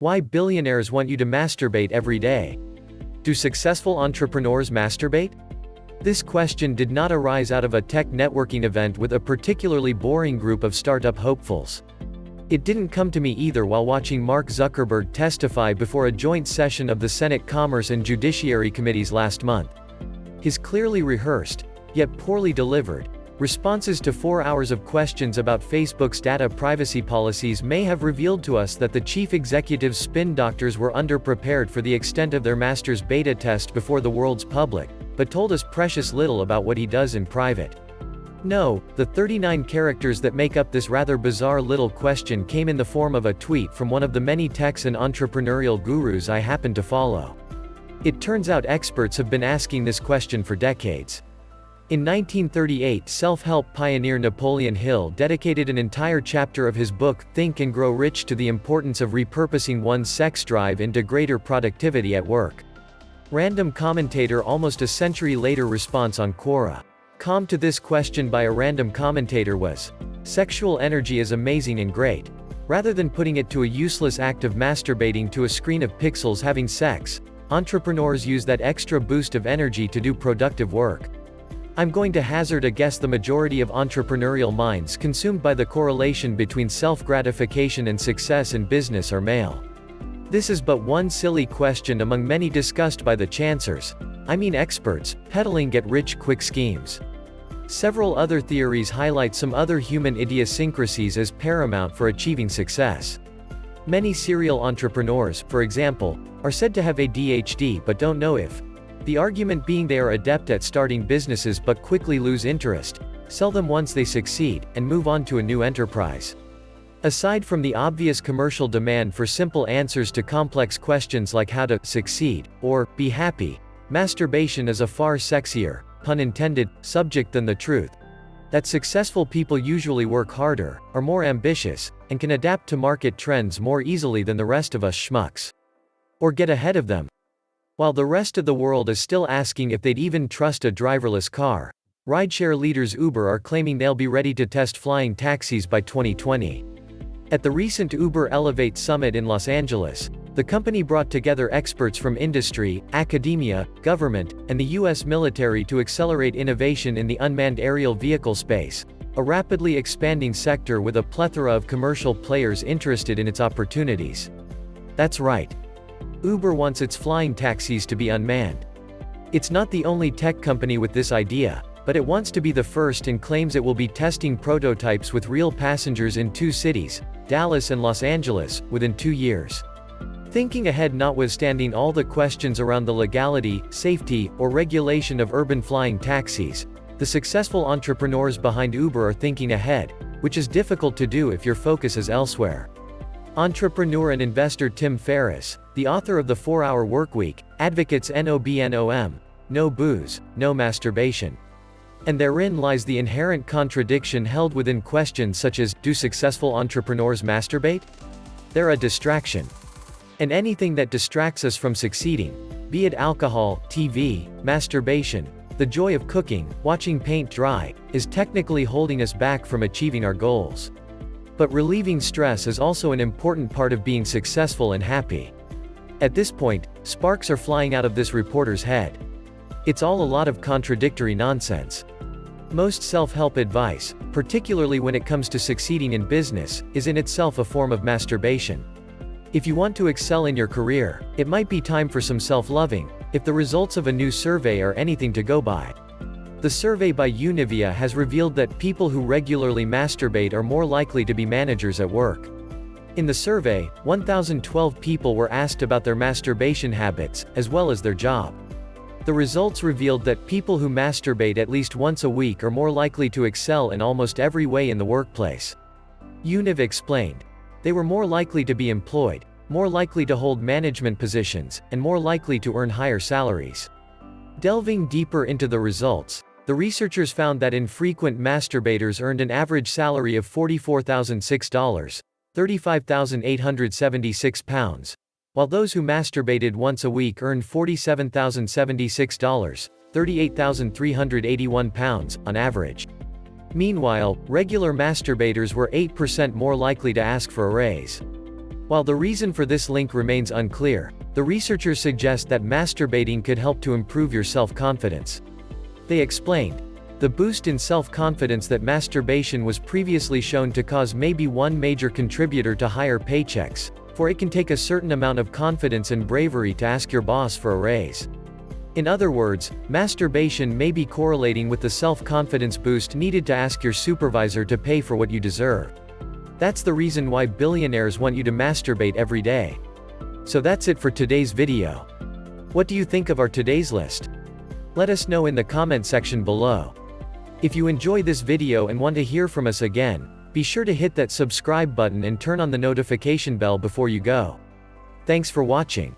Why billionaires want you to masturbate every day. Do successful entrepreneurs masturbate? This question did not arise out of a tech networking event with a particularly boring group of startup hopefuls. It didn't come to me either while watching Mark Zuckerberg testify before a joint session of the Senate Commerce and Judiciary Committees last month. His clearly rehearsed, yet poorly delivered, responses to 4 hours of questions about Facebook's data privacy policies may have revealed to us that the chief executive's spin doctors were underprepared for the extent of their master's beta test before the world's public, but told us precious little about what he does in private. No, the 39 characters that make up this rather bizarre little question came in the form of a tweet from one of the many techs and entrepreneurial gurus I happen to follow. It turns out experts have been asking this question for decades. In 1938, self-help pioneer Napoleon Hill dedicated an entire chapter of his book, Think and Grow Rich, to the importance of repurposing one's sex drive into greater productivity at work. Random commentator almost a century later response on Quora.com to this question by a random commentator was, "Sexual energy is amazing and great. Rather than putting it to a useless act of masturbating to a screen of pixels having sex, entrepreneurs use that extra boost of energy to do productive work." I'm going to hazard a guess the majority of entrepreneurial minds consumed by the correlation between self-gratification and success in business are male. This is but one silly question among many discussed by the chancers, I mean experts, peddling get-rich-quick schemes. Several other theories highlight some other human idiosyncrasies as paramount for achieving success. Many serial entrepreneurs, for example, are said to have ADHD but don't know if. The argument being they are adept at starting businesses but quickly lose interest, sell them once they succeed, and move on to a new enterprise. Aside from the obvious commercial demand for simple answers to complex questions like how to succeed, or be happy, masturbation is a far sexier, pun intended, subject than the truth. That successful people usually work harder, are more ambitious, and can adapt to market trends more easily than the rest of us schmucks. Or get ahead of them. While the rest of the world is still asking if they'd even trust a driverless car, rideshare leaders Uber are claiming they'll be ready to test flying taxis by 2020. At the recent Uber Elevate Summit in Los Angeles, the company brought together experts from industry, academia, government, and the US military to accelerate innovation in the unmanned aerial vehicle space, a rapidly expanding sector with a plethora of commercial players interested in its opportunities. That's right. Uber wants its flying taxis to be unmanned. It's not the only tech company with this idea, but it wants to be the first and claims it will be testing prototypes with real passengers in 2 cities, Dallas and Los Angeles, within 2 years. Thinking ahead notwithstanding all the questions around the legality, safety, or regulation of urban flying taxis, the successful entrepreneurs behind Uber are thinking ahead, which is difficult to do if your focus is elsewhere. Entrepreneur and investor Tim Ferriss, the author of The 4-Hour Workweek, advocates NOBNOM, no booze, no masturbation. And therein lies the inherent contradiction held within questions such as, do successful entrepreneurs masturbate? They're a distraction. And anything that distracts us from succeeding, be it alcohol, TV, masturbation, the joy of cooking, watching paint dry, is technically holding us back from achieving our goals. But relieving stress is also an important part of being successful and happy. At this point, sparks are flying out of this reporter's head. It's all a lot of contradictory nonsense. Most self-help advice, particularly when it comes to succeeding in business, is in itself a form of masturbation. If you want to excel in your career, it might be time for some self-loving, if the results of a new survey are anything to go by. The survey by Univia has revealed that people who regularly masturbate are more likely to be managers at work. In the survey, 1,012 people were asked about their masturbation habits, as well as their job. The results revealed that people who masturbate at least once a week are more likely to excel in almost every way in the workplace. Univ explained. They were more likely to be employed, more likely to hold management positions, and more likely to earn higher salaries. Delving deeper into the results, the researchers found that infrequent masturbators earned an average salary of $44,006, £35,876, while those who masturbated once a week earned $47,076, £38,381, on average. Meanwhile, regular masturbators were 8% more likely to ask for a raise. While the reason for this link remains unclear, the researchers suggest that masturbating could help to improve your self-confidence. They explained, the boost in self-confidence that masturbation was previously shown to cause may be one major contributor to higher paychecks, for it can take a certain amount of confidence and bravery to ask your boss for a raise. In other words, masturbation may be correlating with the self-confidence boost needed to ask your supervisor to pay for what you deserve. That's the reason why billionaires want you to masturbate every day. So that's it for today's video. What do you think of our today's list? Let us know in the comment section below. If you enjoy this video and want to hear from us again, be sure to hit that subscribe button and turn on the notification bell before you go. Thanks for watching.